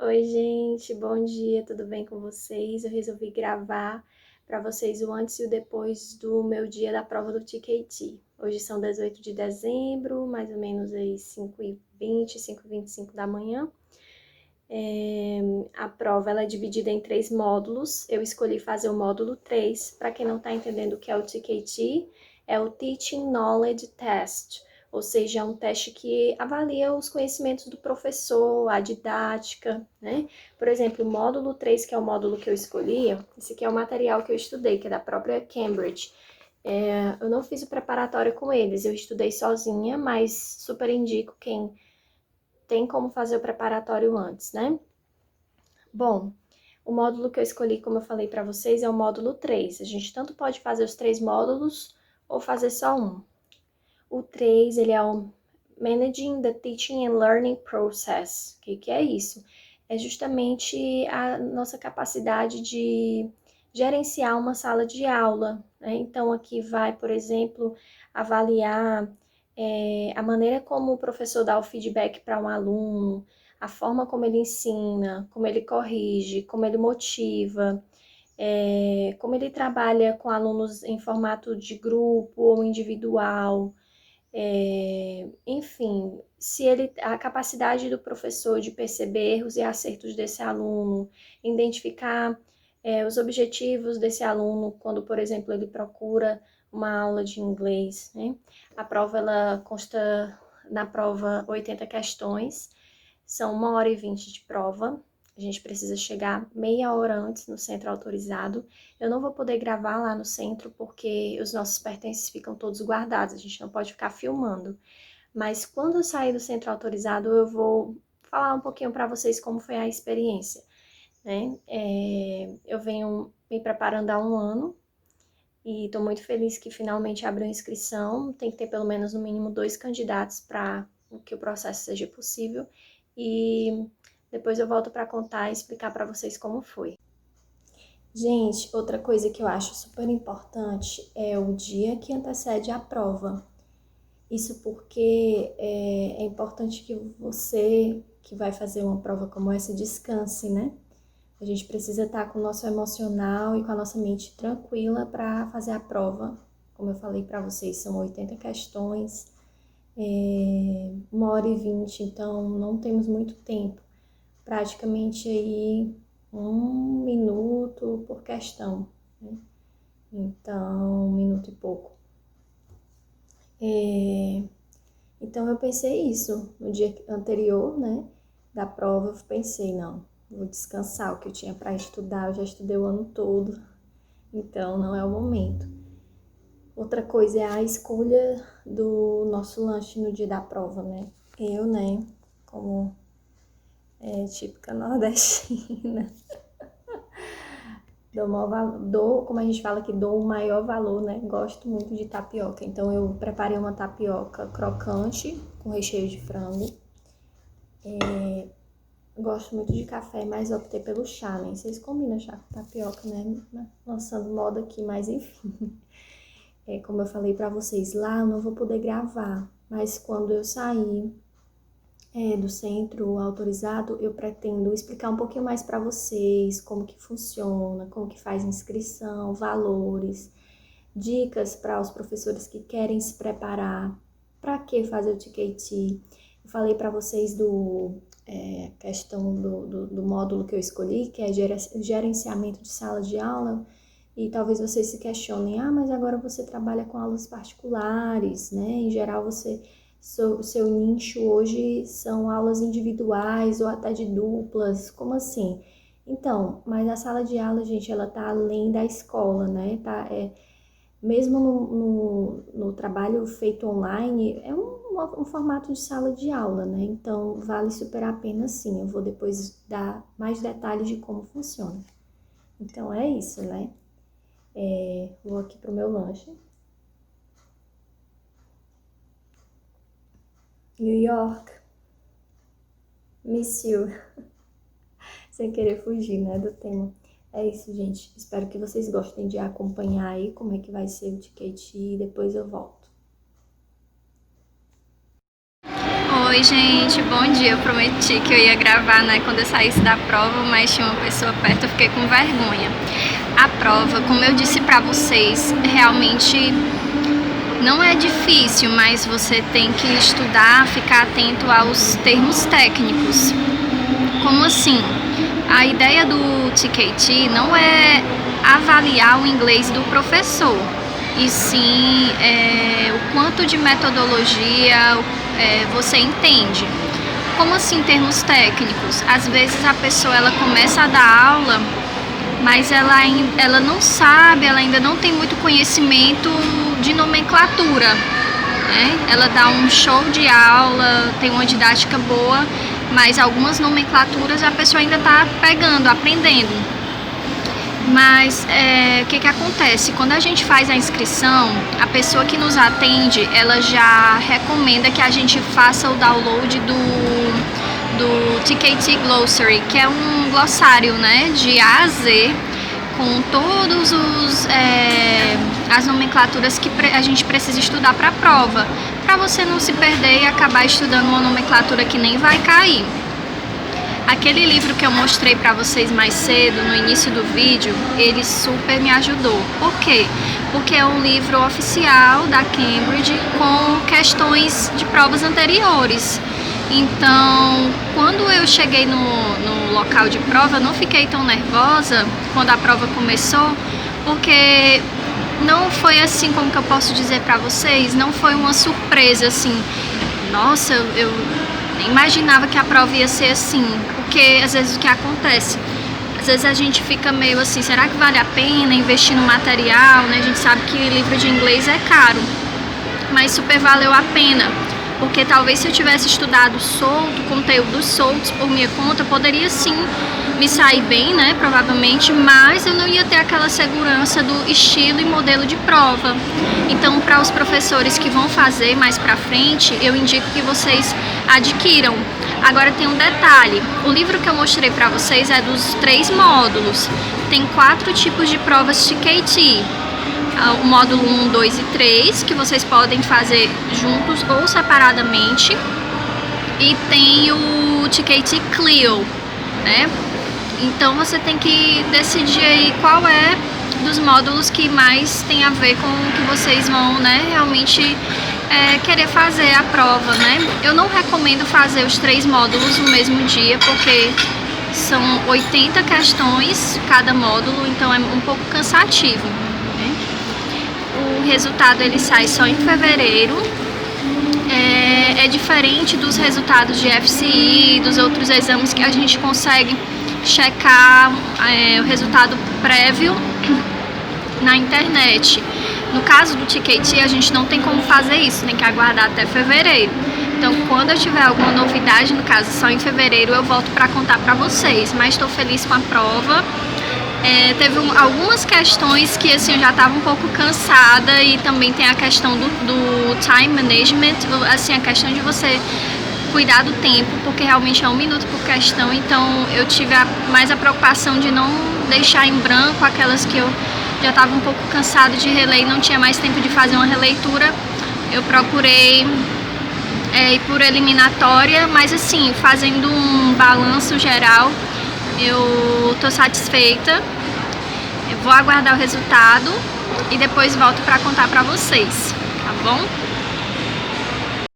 Oi, gente, bom dia, tudo bem com vocês? Eu resolvi gravar para vocês o antes e o depois do meu dia da prova do TKT. Hoje são 18 de dezembro, mais ou menos aí 5h20, 5h25 da manhã. A prova ela é dividida em 3 módulos. Eu escolhi fazer o módulo 3. Para quem não está entendendo o que é o TKT, é o Teaching Knowledge Test, ou seja, é um teste que avalia os conhecimentos do professor, a didática, né? Por exemplo, o módulo 3, que é o módulo que eu escolhi, esse aqui é o material que eu estudei, que é da própria Cambridge. Eu não fiz o preparatório com eles, eu estudei sozinha, mas super indico quem tem como fazer o preparatório antes, né? Bom, o módulo que eu escolhi, como eu falei para vocês, é o módulo 3. A gente tanto pode fazer os 3 módulos ou fazer só um. O 3, ele é o Managing the Teaching and Learning Process. O que é isso? É justamente a nossa capacidade de gerenciar uma sala de aula, né? Então, aqui vai, por exemplo, avaliar a maneira como o professor dá o feedback para um aluno, a forma como ele ensina, como ele corrige, como ele motiva, como ele trabalha com alunos em formato de grupo ou individual, enfim, se ele, a capacidade do professor de perceber erros e acertos desse aluno, identificar os objetivos desse aluno quando, por exemplo, ele procura uma aula de inglês, né? A prova, ela consta, na prova, 80 questões, são 1h20 de prova. A gente precisa chegar meia hora antes no centro autorizado. Eu não vou poder gravar lá no centro porque os nossos pertences ficam todos guardados, a gente não pode ficar filmando. Mas quando eu sair do centro autorizado, eu vou falar um pouquinho para vocês como foi a experiência, né? Eu venho me preparando há um ano e estou muito feliz que finalmente abriu a inscrição. Tem que ter pelo menos no mínimo 2 candidatos para que o processo seja possível. E depois eu volto para contar e explicar para vocês como foi. Gente, outra coisa que eu acho super importante é o dia que antecede a prova. Isso porque é importante que você, que vai fazer uma prova como essa, descanse, né? A gente precisa estar com o nosso emocional e com a nossa mente tranquila para fazer a prova. Como eu falei para vocês, são 80 questões, 1h20, então não temos muito tempo. Praticamente aí 1 minuto por questão, né? Então, 1 minuto e pouco. Então eu pensei isso no dia anterior, né, da prova. Eu pensei, não, vou descansar. O que eu tinha para estudar, eu já estudei o ano todo, então não é o momento. Outra coisa é a escolha do nosso lanche no dia da prova, né? Eu, né, como típica nordestina, como a gente fala aqui, dou o maior valor, né? Gosto muito de tapioca. Então eu preparei uma tapioca crocante com recheio de frango. Gosto muito de café, mas optei pelo chá, né? Vocês combinam chá com tapioca, né? Lançando moda aqui, mas enfim. Como eu falei pra vocês, lá eu não vou poder gravar, mas quando eu sair do centro autorizado, eu pretendo explicar um pouquinho mais pra vocês como que funciona, como que faz inscrição, valores, dicas para os professores que querem se preparar, para que fazer o TKT. Eu falei para vocês questão do módulo que eu escolhi, que é gerenciamento de sala de aula, e talvez vocês se questionem, mas agora você trabalha com aulas particulares, né? Em geral, seu nicho hoje são aulas individuais ou até de duplas, como assim? Então, mas a sala de aula, gente, ela tá além da escola, né? Mesmo no trabalho feito online, é um formato de sala de aula, né? Então, vale super a pena sim. Eu vou depois dar mais detalhes de como funciona. Então, é isso, né? Vou aqui pro meu lanche. New York, miss you. Sem querer fugir, né, do tema. É isso, gente. Espero que vocês gostem de acompanhar aí como é que vai ser o ticket e depois eu volto. Oi gente, bom dia. Eu prometi que eu ia gravar, né, quando eu saísse da prova, mas tinha uma pessoa perto, eu fiquei com vergonha. A prova, como eu disse pra vocês, realmente não é difícil, mas você tem que estudar, ficar atento aos termos técnicos. Como assim? A ideia do TKT não é avaliar o inglês do professor, e sim o quanto de metodologia você entende. Como assim termos técnicos? Às vezes a pessoa ela começa a dar aula, mas ela não sabe, ela ainda não tem muito conhecimento de nomenclatura, né? Ela dá um show de aula, tem uma didática boa, mas algumas nomenclaturas a pessoa ainda está pegando, aprendendo. Mas o que acontece? Quando a gente faz a inscrição, a pessoa que nos atende, ela já recomenda que a gente faça o download do TKT Glossary, que é um glossário, né, de A a Z, com todos as nomenclaturas que a gente precisa estudar para a prova, para você não se perder e acabar estudando uma nomenclatura que nem vai cair. Aquele livro que eu mostrei para vocês mais cedo, no início do vídeo, ele super me ajudou. Por quê? Porque é um livro oficial da Cambridge com questões de provas anteriores. Então, quando eu cheguei no local de prova, eu não fiquei tão nervosa quando a prova começou, porque não foi assim, como que eu posso dizer para vocês, não foi uma surpresa assim, nossa, eu nem imaginava que a prova ia ser assim, porque às vezes o que acontece, às vezes a gente fica meio assim, será que vale a pena investir no material, né? A gente sabe que livro de inglês é caro, mas super valeu a pena, porque talvez se eu tivesse estudado solto, conteúdos soltos por minha conta, poderia sim me sair bem, né, provavelmente, mas eu não ia ter aquela segurança do estilo e modelo de prova. Então, para os professores que vão fazer mais pra frente, eu indico que vocês adquiram. Agora tem um detalhe, o livro que eu mostrei para vocês é dos 3 módulos, tem 4 tipos de provas TKT. O módulo 1, 2 e 3, que vocês podem fazer juntos ou separadamente, e tem o TKT Clio, né? Então você tem que decidir aí qual é dos módulos que mais tem a ver com o que vocês vão, né, realmente querer fazer a prova, né? Eu não recomendo fazer os 3 módulos no mesmo dia, porque são 80 questões cada módulo, então é um pouco cansativo, né? O resultado ele sai só em fevereiro. É diferente dos resultados de FCI, dos outros exames que a gente consegue checar o resultado prévio na internet. No caso do TKT, a gente não tem como fazer isso, tem que aguardar até fevereiro. Então, quando eu tiver alguma novidade, no caso só em fevereiro, eu volto para contar para vocês. Mas estou feliz com a prova. Teve algumas questões que assim, eu já estava um pouco cansada, e também tem a questão do time management, assim, a questão de você cuidar do tempo, porque realmente é 1 minuto por questão, então eu tive mais a preocupação de não deixar em branco aquelas que eu já estava um pouco cansado de reler e não tinha mais tempo de fazer uma releitura. Eu procurei ir por eliminatória, mas assim, fazendo um balanço geral, eu tô satisfeita. Eu vou aguardar o resultado e depois volto para contar para vocês, tá bom?